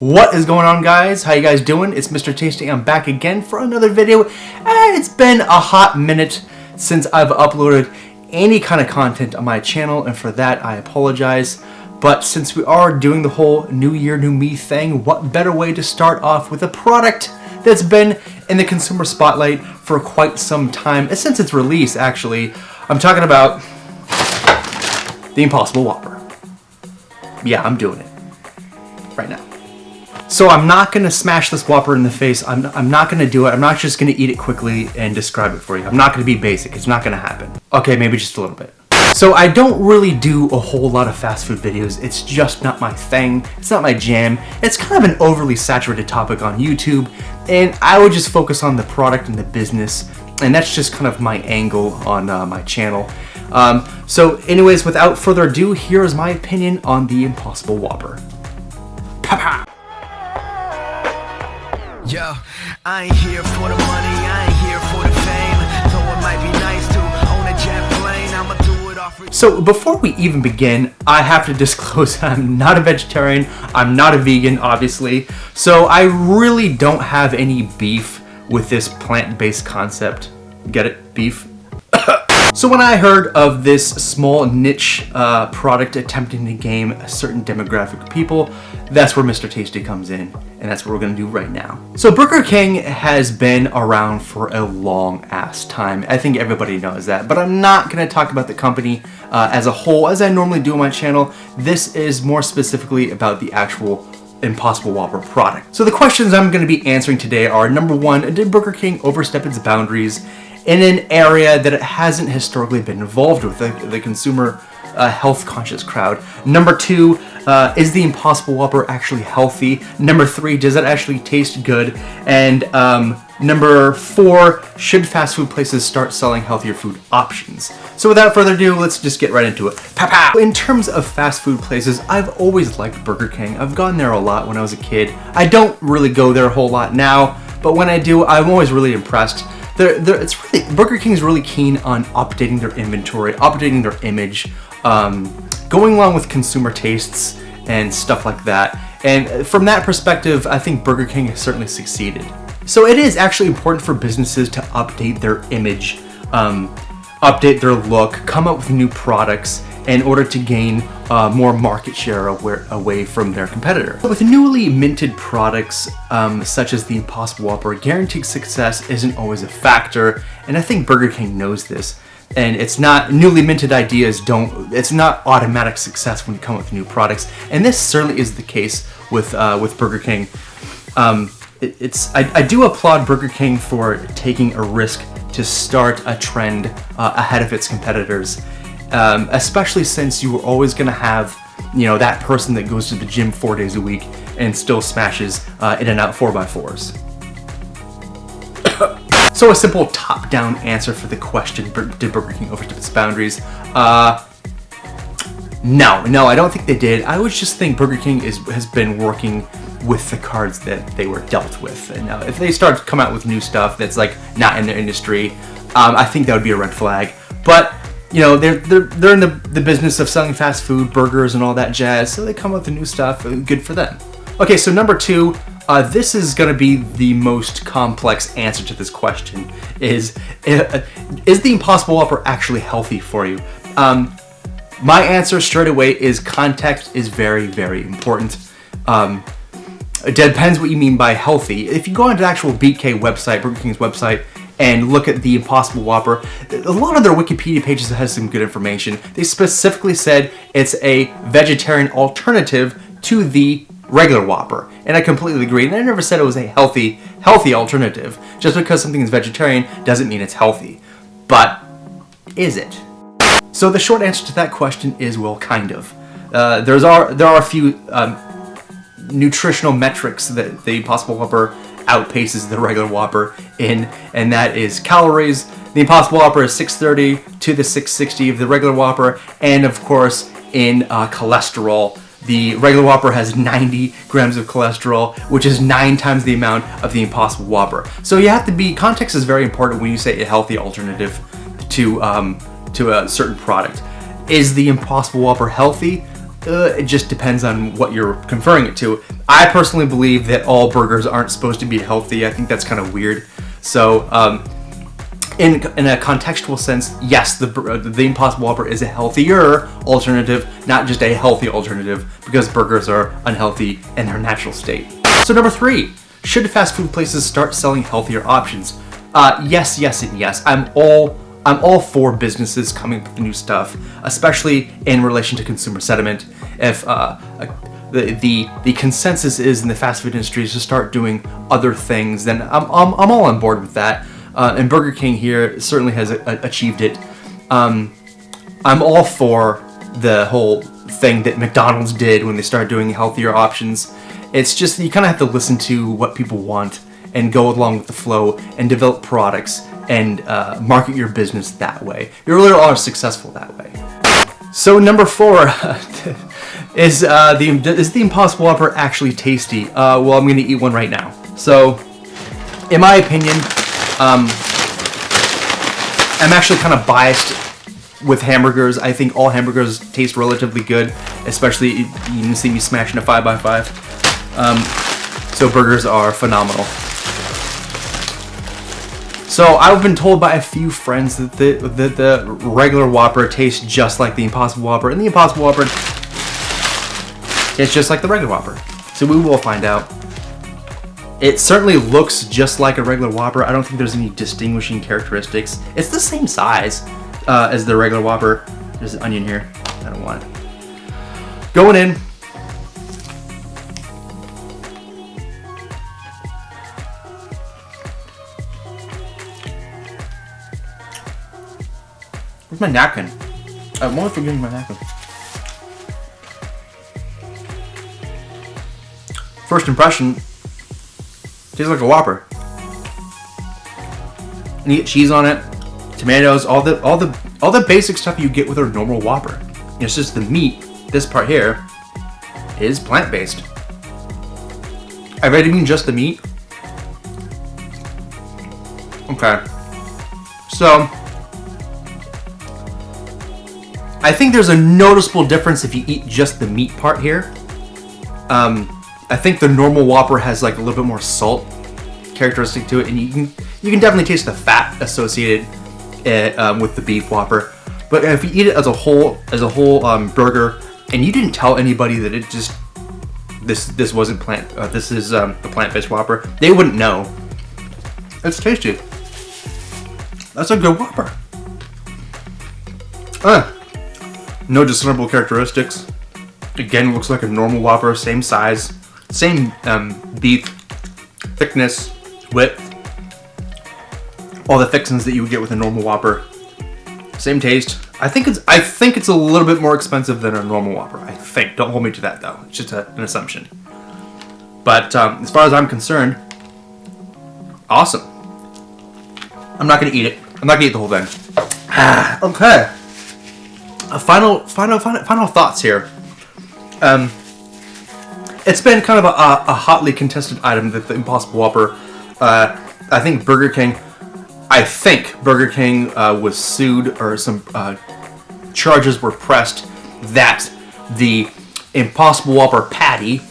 What is going on, guys? How you guys doing? It's Mr. Tasty. I'm back again for another video, and it's been a hot minute since I've uploaded any kind of content on my channel, and for that I apologize. But since we are doing the whole new year, new me thing, what better way to start off with a product that's been in the consumer spotlight for quite some time, since its release actually. I'm talking about the Impossible Whopper. Yeah, I'm doing it right now. So I'm not going to smash this Whopper in the face. I'm not going to do it. I'm not just going to eat it quickly and describe it for you. I'm not going to be basic. It's not going to happen. Okay, maybe just a little bit. So I don't really do a whole lot of fast food videos. It's just not my thing. It's not my jam. It's kind of an overly saturated topic on YouTube, and I would just focus on the product and the business, and that's just kind of my angle on my channel. So anyways, without further ado, here is my opinion on the Impossible Whopper. Pa-pa! Yo, I ain't here for the money, I ain't here for the fame. Though it might be nice to own a jet plane, I'ma do it off. So before we even begin, I have to disclose I'm not a vegetarian, I'm not a vegan, obviously. So I really don't have any beef with this plant-based concept. Get it? Beef? So when I heard of this small niche product attempting to game a certain demographic of people, that's where Mr. Tasty comes in, and that's what we're gonna do right now. So Burger King has been around for a long ass time. I think everybody knows that, but I'm not gonna talk about the company as a whole as I normally do on my channel. This is more specifically about the actual Impossible Whopper product. So the questions I'm gonna be answering today are, number one, did Burger King overstep its boundaries in an area that it hasn't historically been involved with, the consumer health conscious crowd? Number two, is the Impossible Whopper actually healthy? Number three, does it actually taste good? And number four, should fast food places start selling healthier food options? So without further ado, let's just get right into it. Pow! In terms of fast food places, I've always liked Burger King. I've gone there a lot when I was a kid. I don't really go there a whole lot now, but when I do, I'm always really impressed. Burger King is really keen on updating their inventory, updating their image, going along with consumer tastes and stuff like that. And from that perspective, I think Burger King has certainly succeeded. So it is actually important for businesses to update their image, update their look, come up with new products in order to gain more market share away from their competitor. With newly minted products such as the Impossible Whopper, guaranteed success isn't always a factor, and I think Burger King knows this. And it's not, newly minted ideas it's not automatic success when you come up with new products, and this certainly is the case with Burger King. I do applaud Burger King for taking a risk to start a trend ahead of its competitors. Especially since you were always going to have, that person that goes to the gym 4 days a week and still smashes In-N-Out 4x4s. So a simple top-down answer for the question, did Burger King overstep its boundaries? No, I don't think they did. I would just think Burger King has been working with the cards that they were dealt with. And now if they start to come out with new stuff that's like not in their industry, I think that would be a red flag. But they're in the business of selling fast food, burgers, and all that jazz, so they come up with new stuff. Good for them. Okay, so number two, this is going to be the most complex answer to this question: is the Impossible Whopper actually healthy for you? My answer straight away is context is very, very important. It depends what you mean by healthy. If you go onto the actual BK website, Burger King's website, and look at the Impossible Whopper, a lot of their Wikipedia pages has some good information. They specifically said it's a vegetarian alternative to the regular Whopper, and I completely agree. And I never said it was a healthy alternative. Just because something is vegetarian doesn't mean it's healthy. But is it? So the short answer to that question is, well, kind of. There are a few nutritional metrics that the Impossible Whopper outpaces the regular Whopper in, and that is calories. The Impossible Whopper is 630 to the 660 of the regular Whopper, and of course in cholesterol. The regular Whopper has 90 grams of cholesterol, which is 9 times the amount of the Impossible Whopper. So you have to be, context is very important when you say a healthy alternative to a certain product. Is the Impossible Whopper healthy? It just depends on what you're conferring it to. I personally believe that all burgers aren't supposed to be healthy. I think that's kind of weird. So, in a contextual sense, yes, the Impossible Whopper is a healthier alternative, not just a healthy alternative, because burgers are unhealthy in their natural state. So number 3, should fast food places start selling healthier options? Yes, yes, and yes. I'm all for businesses coming up with new stuff, especially in relation to consumer sentiment. If the consensus is in the fast food industry is to start doing other things, then I'm all on board with that. And Burger King here certainly has achieved it. I'm all for the whole thing that McDonald's did when they started doing healthier options. It's just you kind of have to listen to what people want and go along with the flow and develop products and market your business that way. You really are successful that way. So number 4 is the Impossible Whopper actually tasty? Well, I'm going to eat one right now. So, in my opinion, I'm actually kind of biased with hamburgers. I think all hamburgers taste relatively good, especially you can see me smashing a 5x5. So burgers are phenomenal. So I've been told by a few friends that the regular Whopper tastes just like the Impossible Whopper, and the Impossible Whopper tastes just like the regular Whopper. So we will find out. It certainly looks just like a regular Whopper. I don't think there's any distinguishing characteristics. It's the same size as the regular Whopper. There's an onion here. I don't want it. Going in. Where's my napkin? I'm always forgetting my napkin. First impression, tastes like a Whopper. And you get cheese on it, tomatoes, all the basic stuff you get with a normal Whopper. It's just the meat. This part here is plant-based. I really mean just the meat. Okay. So I think there's a noticeable difference if you eat just the meat part here. I think the normal Whopper has like a little bit more salt characteristic to it, and you can definitely taste the fat associated with the beef Whopper. But if you eat it as a whole burger, and you didn't tell anybody that it just this wasn't this is the plant-based Whopper, they wouldn't know. It's tasty. That's a good Whopper. No discernible characteristics. Again, looks like a normal Whopper, same size, same beef thickness, width, all the fixings that you would get with a normal Whopper. Same taste. I think it's a little bit more expensive than a normal Whopper. I think. Don't hold me to that though. It's just an assumption. But as far as I'm concerned, awesome. I'm not gonna eat it. I'm not gonna eat the whole thing. Okay. Final thoughts here. It's been kind of a hotly contested item that the Impossible Whopper. I think Burger King was sued, or some charges were pressed that the Impossible Whopper patty,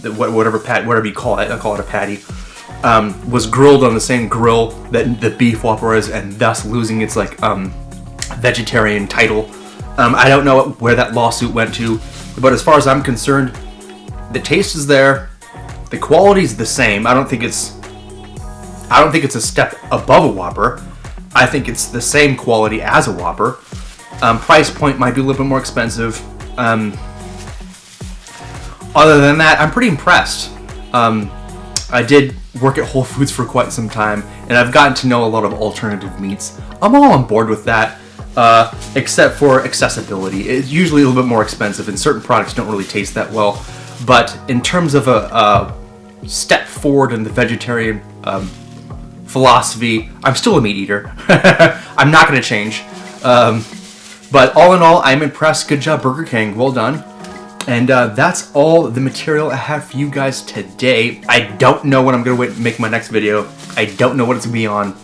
whatever you call it, I call it a patty, was grilled on the same grill that the beef Whopper is, and thus losing its vegetarian title. I don't know where that lawsuit went to, but as far as I'm concerned, the taste is there, the quality is the same. I don't think it's a step above a Whopper. I think it's the same quality as a Whopper. Price point might be a little bit more expensive. Other than that, I'm pretty impressed. I did work at Whole Foods for quite some time, and I've gotten to know a lot of alternative meats. I'm all on board with that, except for accessibility. It's usually a little bit more expensive, and certain products don't really taste that well. But in terms of a step forward in the vegetarian philosophy, I'm still a meat eater. I'm not going to change. But all in all, I'm impressed. Good job, Burger King. Well done. And that's all the material I have for you guys today. I don't know when I'm going to make my next video. I don't know what it's going to be on.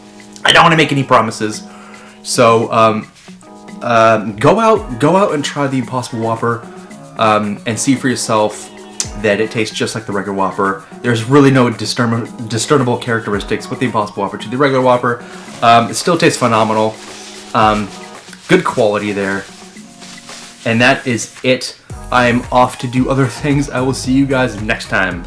I don't want to make any promises. So go out and try the Impossible Whopper. and see for yourself that it tastes just like the regular Whopper. There's really no discernible characteristics with the Impossible Whopper to the regular Whopper. It still tastes phenomenal. Good quality there. And that is it. I'm off to do other things. I will see you guys next time.